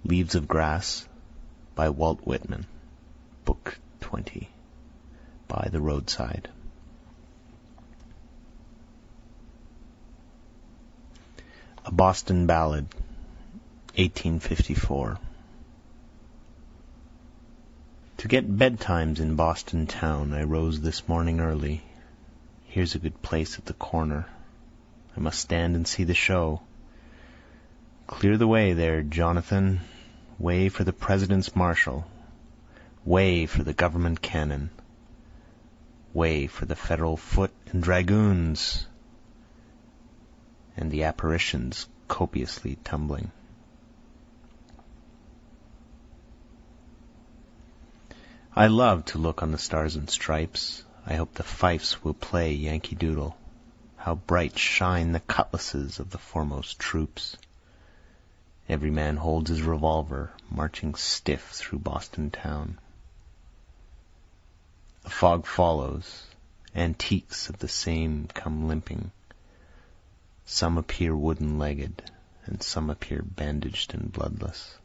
Leaves of Grass by Walt Whitman, Book 20, by the roadside. A Boston Ballad, 1854. To get bedtimes in Boston town, I rose this morning early. Here's a good place at the corner. I must stand and see the show. Clear the way there, Jonathan. Way for the President's Marshal. Way for the government cannon. Way for the Federal Foot and Dragoons. And the apparitions copiously tumbling. I love to look on the stars and stripes. I hope the fifes will play Yankee Doodle. How bright shine the cutlasses of the foremost troops. Every man holds his revolver, marching stiff through Boston town. A fog follows. Antiques of the same come limping. Some appear wooden-legged, and some appear bandaged and bloodless.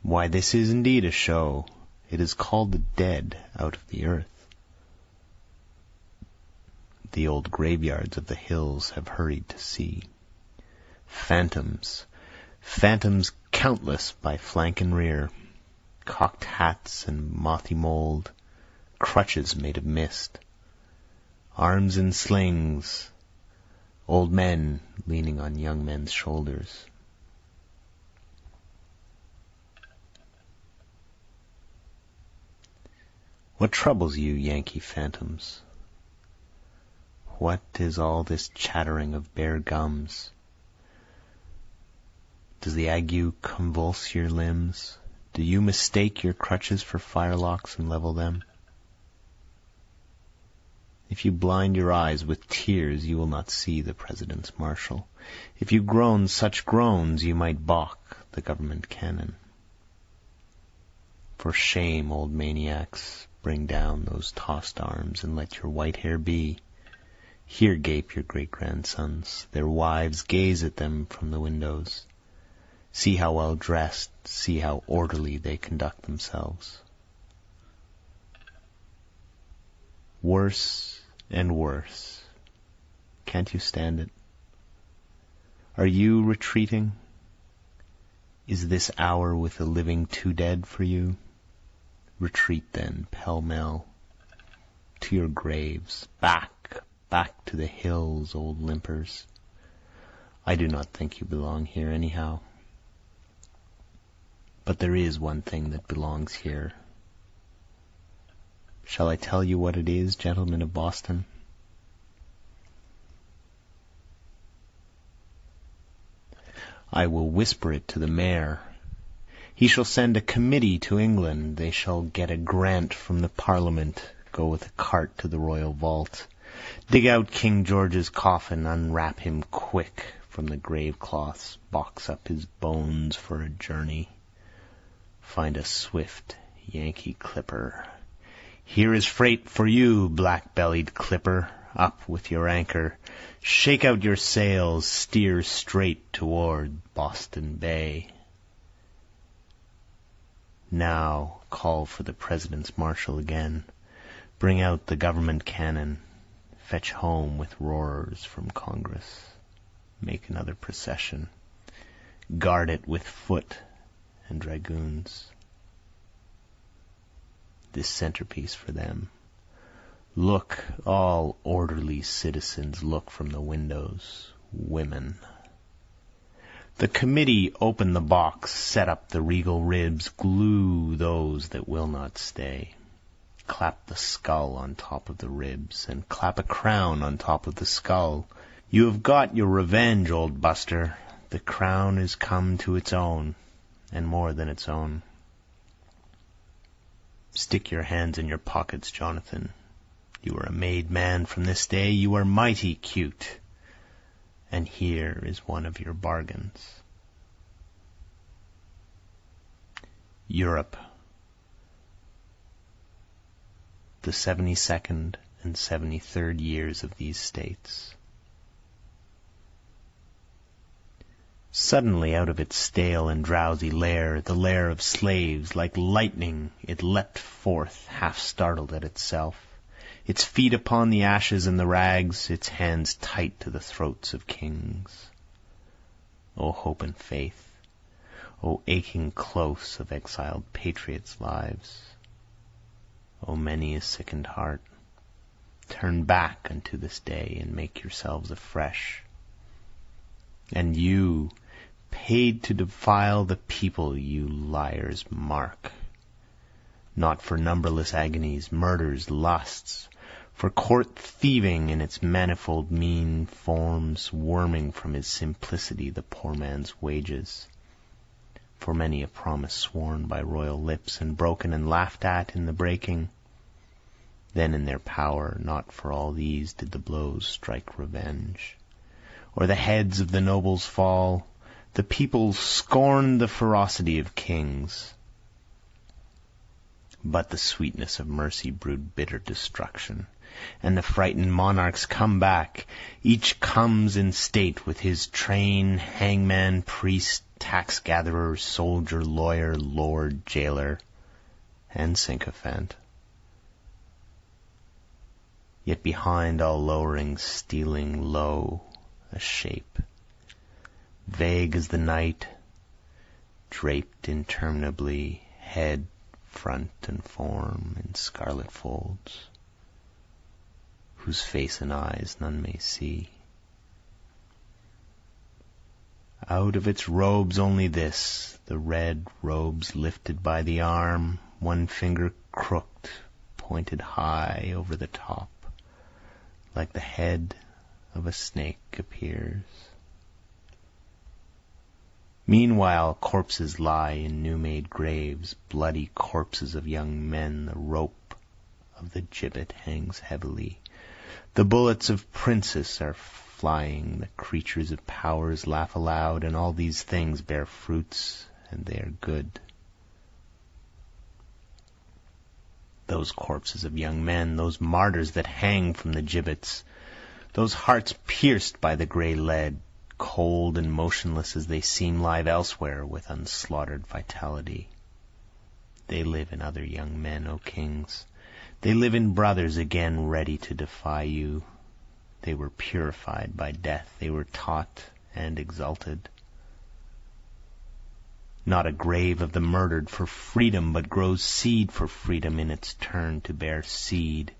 Why, this is indeed a show. It is called the dead out of the earth. The old graveyards of the hills have hurried to see. Phantoms, phantoms countless by flank and rear, cocked hats and mothy mould, crutches made of mist, arms in slings, old men leaning on young men's shoulders. What troubles you, Yankee phantoms? What is all this chattering of bare gums? Does the ague convulse your limbs? Do you mistake your crutches for firelocks and level them? If you blind your eyes with tears, you will not see the President's Marshal. If you groan such groans, you might balk the government cannon. For shame, old maniacs, bring down those tossed arms and let your white hair be. Here gape your great-grandsons. Their wives gaze at them from the windows. See how well dressed, see how orderly they conduct themselves. Worse and worse. Can't you stand it? Are you retreating? Is this hour with the living too dead for you? Retreat then, pell-mell, to your graves, back to the hills, old limpers. I do not think you belong here anyhow. But there is one thing that belongs here. Shall I tell you what it is, gentlemen of Boston? I will whisper it to the mayor. He shall send a committee to England. They shall get a grant from the Parliament, go with a cart to the royal vault, dig out King George's coffin, unwrap him quick from the grave cloths, box up his bones for a journey. Find a swift Yankee clipper. Here is freight for you, black-bellied clipper. Up with your anchor. Shake out your sails. Steer straight toward Boston Bay. Now call for the President's Marshal again. Bring out the government cannon. Fetch home with roarers from Congress. Make another procession. Guard it with foot and dragoons. This centerpiece for them. Look, all orderly citizens, look from the windows. Women. The committee open the box, set up the regal ribs, glue those that will not stay. Clap the skull on top of the ribs, and clap a crown on top of the skull. You have got your revenge, old buster. The crown is come to its own, and more than its own. Stick your hands in your pockets, Jonathan. You are a made man from this day. You are mighty cute. And here is one of your bargains. Europe. The 72nd and 73rd years of these states. Suddenly out of its stale and drowsy lair, the lair of slaves, like lightning it leapt forth, half startled at itself, its feet upon the ashes and the rags, its hands tight to the throats of kings. O hope and faith, O aching close of exiled patriots' lives, O many a sickened heart, turn back unto this day and make yourselves afresh. And you, paid to defile the people, you liars, mark, not for numberless agonies, murders, lusts, for court thieving in its manifold mean forms, worming from his simplicity the poor man's wages, for many a promise sworn by royal lips and broken and laughed at in the breaking. Then in their power, not for all these did the blows strike revenge, or the heads of the nobles fall. The people scorned the ferocity of kings, but the sweetness of mercy brewed bitter destruction, and the frightened monarchs come back. Each comes in state with his train, hangman, priest, tax-gatherer, soldier, lawyer, lord, jailer, and sycophant. Yet behind all lowering, stealing low, a shape, vague as the night, draped interminably, head, front, and form in scarlet folds, whose face and eyes none may see. Out of its robes only this, the red robes lifted by the arm, one finger crooked, pointed high over the top, like the head of a snake appears. Meanwhile corpses lie in new-made graves, bloody corpses of young men. The rope of the gibbet hangs heavily. The bullets of princes are flying. The creatures of powers laugh aloud, and all these things bear fruits, and they are good. Those corpses of young men, those martyrs that hang from the gibbets, those hearts pierced by the grey lead, cold and motionless as they seem, live elsewhere with unslaughtered vitality. They live in other young men, O kings. They live in brothers again ready to defy you. They were purified by death. They were taught and exalted. Not a grave of the murdered for freedom, but grows seed for freedom in its turn to bear seed,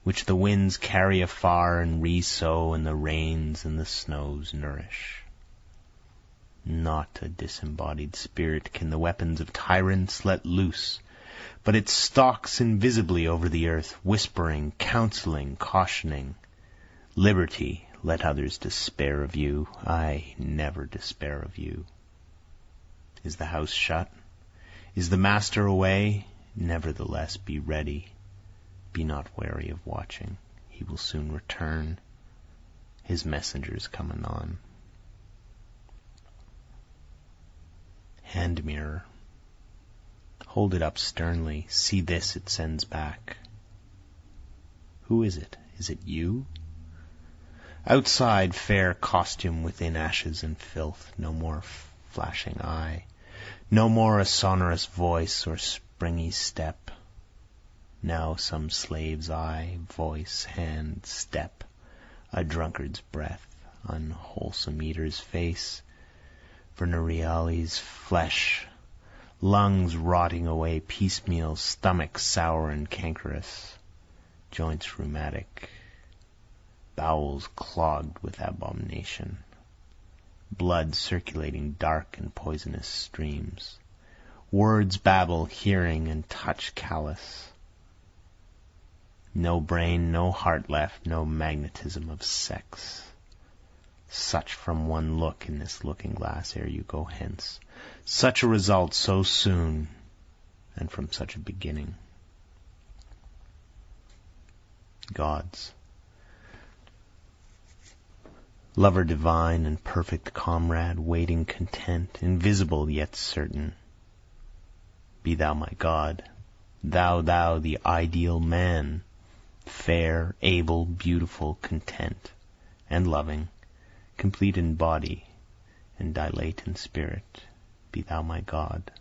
which the winds carry afar and re-sow, and the rains and the snows nourish. Not a disembodied spirit can the weapons of tyrants let loose, but it stalks invisibly over the earth, whispering, counseling, cautioning. Liberty, let others despair of you. I never despair of you. Is the house shut? Is the master away? Nevertheless be ready. Be not wary of watching. He will soon return. His messengers come anon. Hand mirror. Hold it up sternly. See this it sends back. Who is it? Is it you? Outside, fair costume, within ashes and filth. No more flashing eye. No more a sonorous voice or springy step. Now some slave's eye, voice, hand, step, a drunkard's breath, unwholesome eater's face, venereales flesh, lungs rotting away piecemeal, stomach sour and cankerous, joints rheumatic, bowels clogged with abomination, blood circulating dark and poisonous streams, words babble, hearing and touch callous. No brain, no heart left, no magnetism of sex. Such from one look in this looking-glass ere you go hence. Such a result so soon, and from such a beginning. Gods. Lover divine and perfect comrade, waiting content, invisible yet certain. Be thou my God, thou the ideal man, fair, able, beautiful, content, and loving, complete in body, and dilate in spirit. Be thou my God.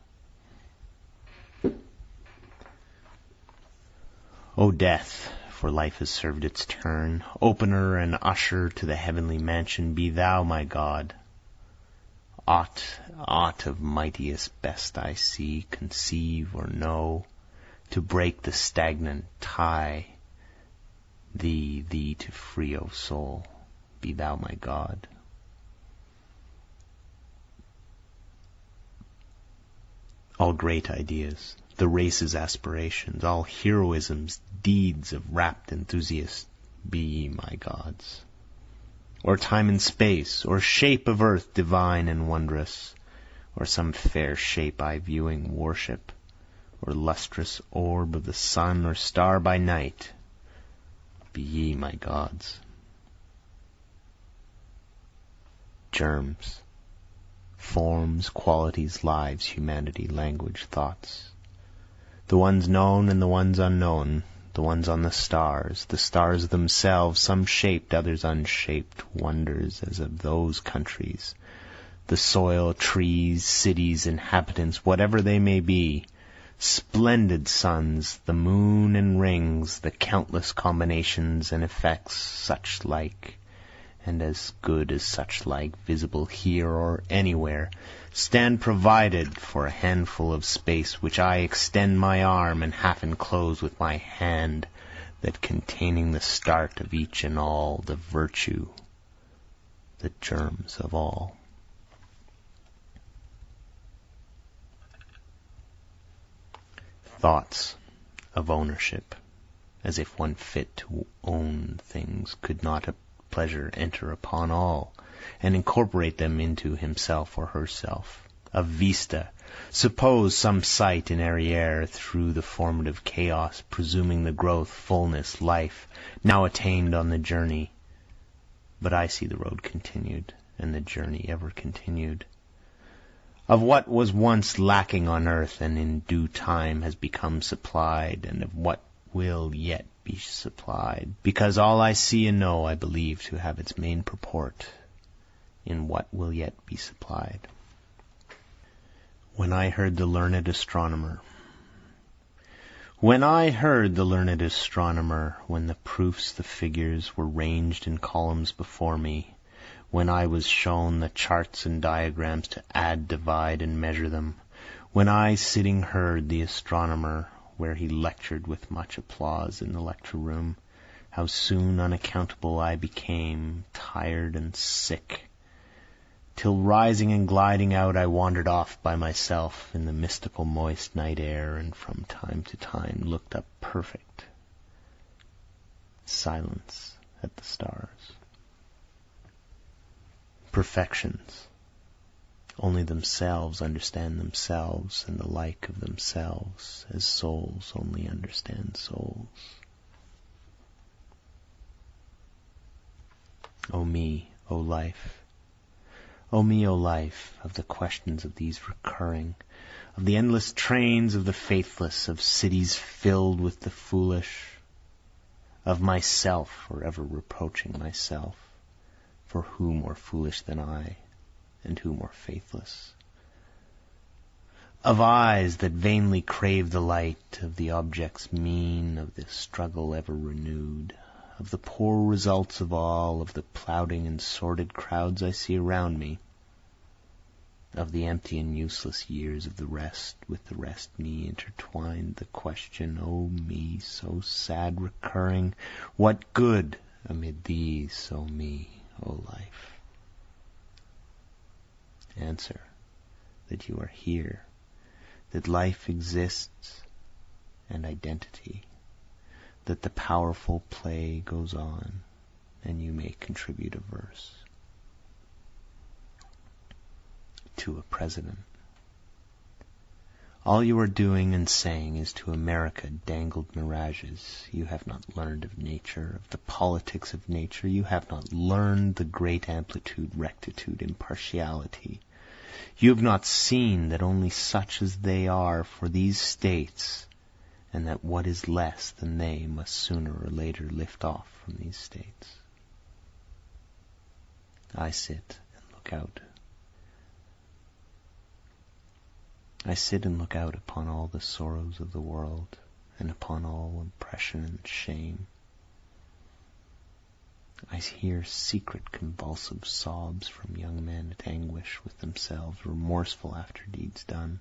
O death, for life has served its turn, opener and usher to the heavenly mansion, be thou my God. Aught of mightiest best I see, conceive or know, to break the stagnant tie, thee to free, O soul, be thou my God. All great ideas, the race's aspirations, all heroisms, deeds of rapt enthusiasts, be ye my gods. Or time and space, or shape of earth divine and wondrous, or some fair shape I viewing worship, or lustrous orb of the sun, or star by night, be ye my gods. Germs, forms, qualities, lives, humanity, language, thoughts, the ones known and the ones unknown, the ones on the stars themselves, some shaped, others unshaped, wonders as of those countries, the soil, trees, cities, inhabitants, whatever they may be, splendid suns, the moon and rings, the countless combinations and effects such like, and as good as such like, visible here or anywhere, stand provided for a handful of space which I extend my arm and half enclose with my hand, that containing the start of each and all, the virtue, the germs of all. Thoughts of ownership, as if one fit to own things could not a pleasure enter upon all, and incorporate them into himself or herself. A vista, suppose some sight in arriere through the formative chaos, presuming the growth, fullness, life, now attained on the journey. But I see the road continued, and the journey ever continued. Of what was once lacking on earth and in due time has become supplied, and of what will yet be supplied, because all I see and know I believe to have its main purport in what will yet be supplied. When I heard the learned astronomer, when the proofs, the figures were ranged in columns before me, when I was shown the charts and diagrams to add, divide, and measure them, when I sitting heard the astronomer, where he lectured with much applause in the lecture room, how soon unaccountable I became, tired and sick, till rising and gliding out I wandered off by myself in the mystical moist night air, and from time to time looked up perfect silence at the stars. Perfections. Only themselves understand themselves, and the like of themselves, as souls only understand souls. O me, O life. O me, O life, of the questions of these recurring, of the endless trains of the faithless, of cities filled with the foolish, of myself forever reproaching myself, for who more foolish than I, and who more faithless? Of eyes that vainly crave the light, of the objects mean, of the struggle ever renewed, of the poor results of all, of the plodding and sordid crowds I see around me, of the empty and useless years of the rest, with the rest me intertwined, the question, O me, so sad recurring, what good amid these, O me, O life? Answer, that you are here, that life exists, and identity, that the powerful play goes on, and you may contribute a verse. To a president. All you are doing and saying is to America dangled mirages. You have not learned of nature, of the politics of nature. You have not learned the great amplitude, rectitude, impartiality. You have not seen that only such as they are for these states, and that what is less than they must sooner or later lift off from these states. I sit and look out. I sit and look out upon all the sorrows of the world, and upon all oppression and shame. I hear secret convulsive sobs from young men at anguish with themselves, remorseful after deeds done.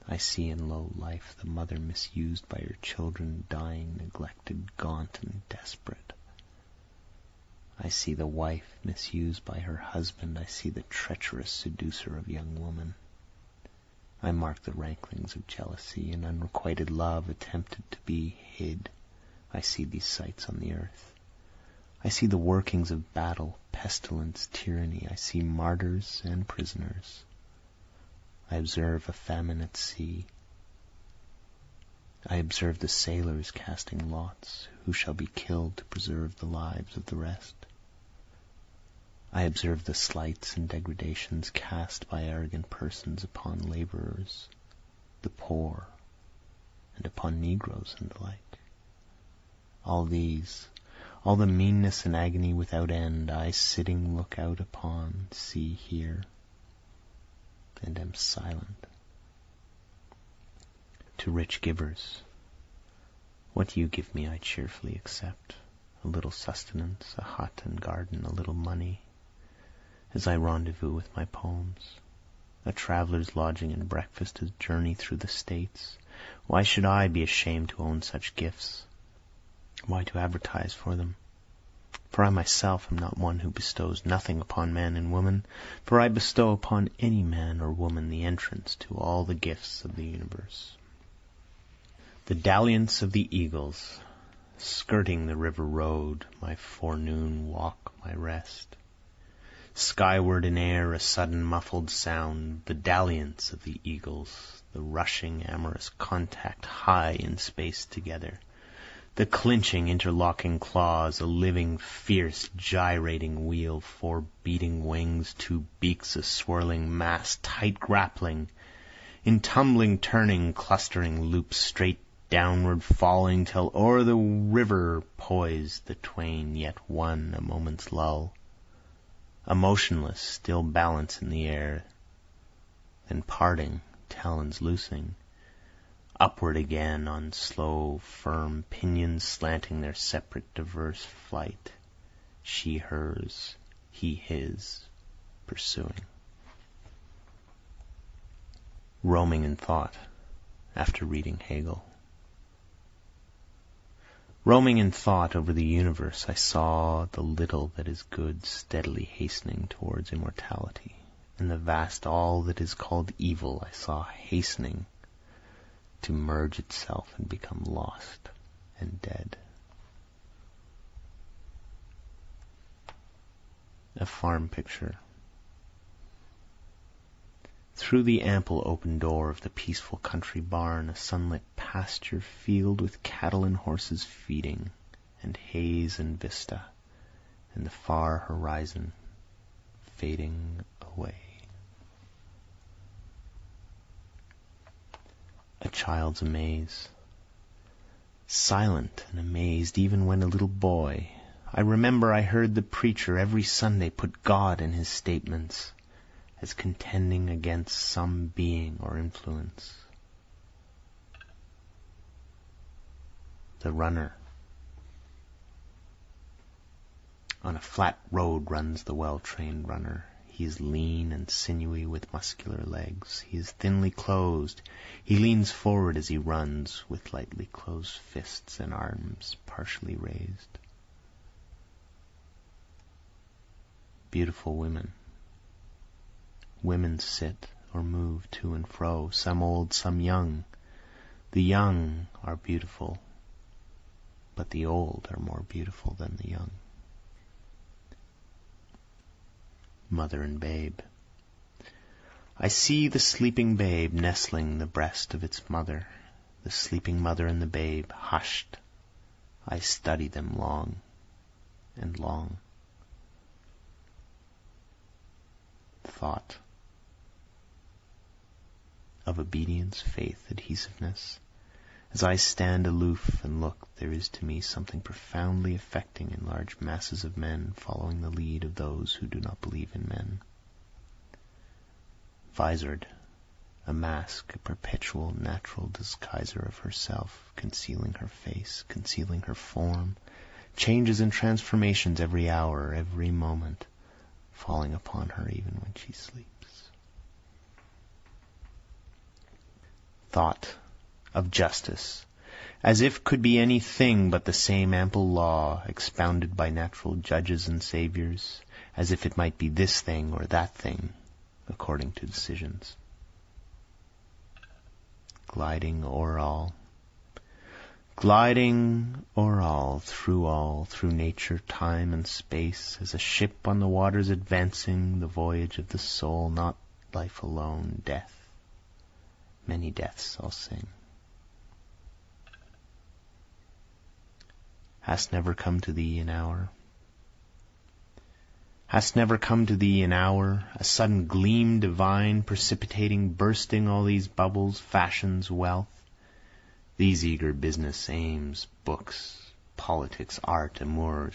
I see in low life the mother misused by her children, dying, neglected, gaunt, and desperate. I see the wife misused by her husband. I see the treacherous seducer of young woman. I mark the ranklings of jealousy and unrequited love attempted to be hid. I see these sights on the earth. I see the workings of battle, pestilence, tyranny. I see martyrs and prisoners. I observe a famine at sea. I observe the sailors casting lots, who shall be killed to preserve the lives of the rest. I observe the slights and degradations cast by arrogant persons upon laborers, the poor, and upon Negroes and the like. All these, all the meanness and agony without end, I sitting look out upon, see, hear, and am silent. To rich givers, what you give me I cheerfully accept, a little sustenance, a hut and garden, a little money, as I rendezvous with my poems, a traveller's lodging and breakfast, a journey through the States. Why should I be ashamed to own such gifts? Why to advertise for them? For I myself am not one who bestows nothing upon man and woman, for I bestow upon any man or woman the entrance to all the gifts of the universe. The dalliance of the eagles, skirting the river road, my forenoon walk, my rest. Skyward in air a sudden muffled sound, the dalliance of the eagles, the rushing amorous contact high in space together. The clinching, interlocking claws, a living, fierce, gyrating wheel, 4 beating wings, 2 beaks, a swirling mass, tight grappling, in tumbling, turning, clustering loops, straight downward falling, till o'er the river poised the twain, yet one, a moment's lull, a motionless, still balance in the air, then parting, talons loosing, upward again on slow, firm pinions slanting their separate, diverse flight, she hers, he his, pursuing. Roaming in thought, after reading Hegel. Roaming in thought over the universe, I saw the little that is good steadily hastening towards immortality, and the vast all that is called evil I saw hastening to merge itself and become lost and dead. A farm picture. Through the ample open door of the peaceful country barn, a sunlit pasture field with cattle and horses feeding, and haze and vista, and the far horizon fading away. A child's amaze. Silent and amazed even when a little boy. I remember I heard the preacher every Sunday put God in his statements as contending against some being or influence. The runner. On a flat road runs the well-trained runner. He is lean and sinewy with muscular legs. He is thinly clothed. He leans forward as he runs with lightly closed fists and arms partially raised. Beautiful women. Women sit or move to and fro, some old, some young. The young are beautiful, but the old are more beautiful than the young. Mother and babe. I see the sleeping babe nestling the breast of its mother, the sleeping mother and the babe hushed. I study them long and long. Thought. Of obedience, faith, adhesiveness. As I stand aloof and look, there is to me something profoundly affecting in large masses of men following the lead of those who do not believe in men. visored, a mask, a perpetual natural disguiser of herself, concealing her face, concealing her form, changes and transformations every hour, every moment, falling upon her even when she sleeps. Thought of justice, as if could be any thing but the same ample law, expounded by natural judges and saviors, as if it might be this thing or that thing, according to decisions. Gliding o'er all, through nature, time, and space, as a ship on the waters advancing, the voyage of the soul, not life alone, death. Many deaths I'll sing. Hast never come to thee an hour? Hast never come to thee an hour, a sudden gleam divine, precipitating, bursting all these bubbles, fashions, wealth, these eager business aims, books, politics, art, amours,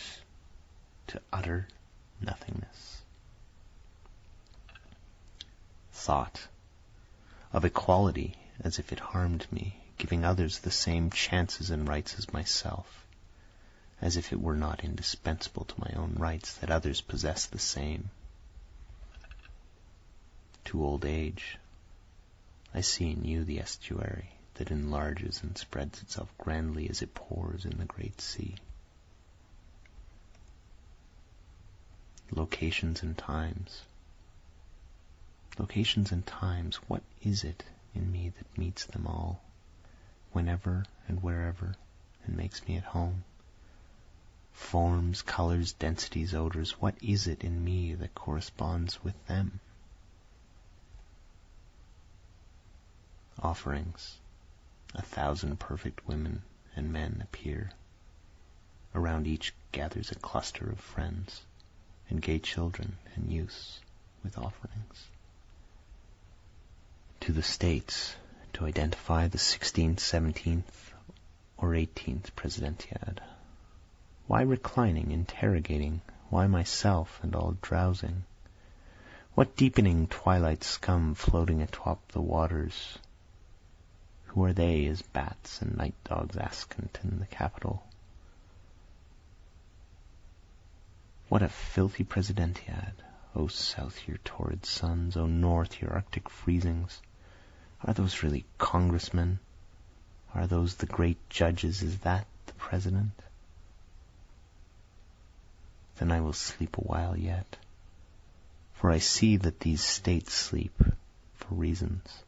to utter nothingness? Thought of equality, as if it harmed me, giving others the same chances and rights as myself, as if it were not indispensable to my own rights that others possess the same. To old age, I see in you the estuary that enlarges and spreads itself grandly as it pours in the great sea. Locations and times. Locations and times, what is it in me that meets them all, whenever and wherever, and makes me at home? Forms, colors, densities, odors, what is it in me that corresponds with them? Offerings. 1,000 perfect women and men appear. Around each gathers a cluster of friends, and gay children and youths with offerings. To the States, to identify the 16th, 17th, or 18th Presidentiad. Why reclining, interrogating? Why myself and all drowsing? What deepening twilight scum floating atop the waters? Who are they as bats and night dogs askant in the capital? What a filthy Presidentiad! O south, your torrid suns, O north, your arctic freezings. Are those really congressmen? Are those the great judges? Is that the president? Then I will sleep a while yet, for I see that these states sleep for reasons.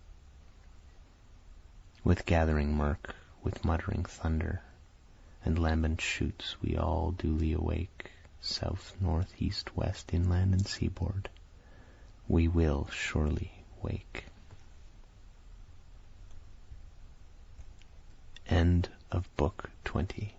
With gathering murk, with muttering thunder, and lambent shoots we all duly awake, south, north, east, west, inland and seaboard, we will surely wake. End of Book 20.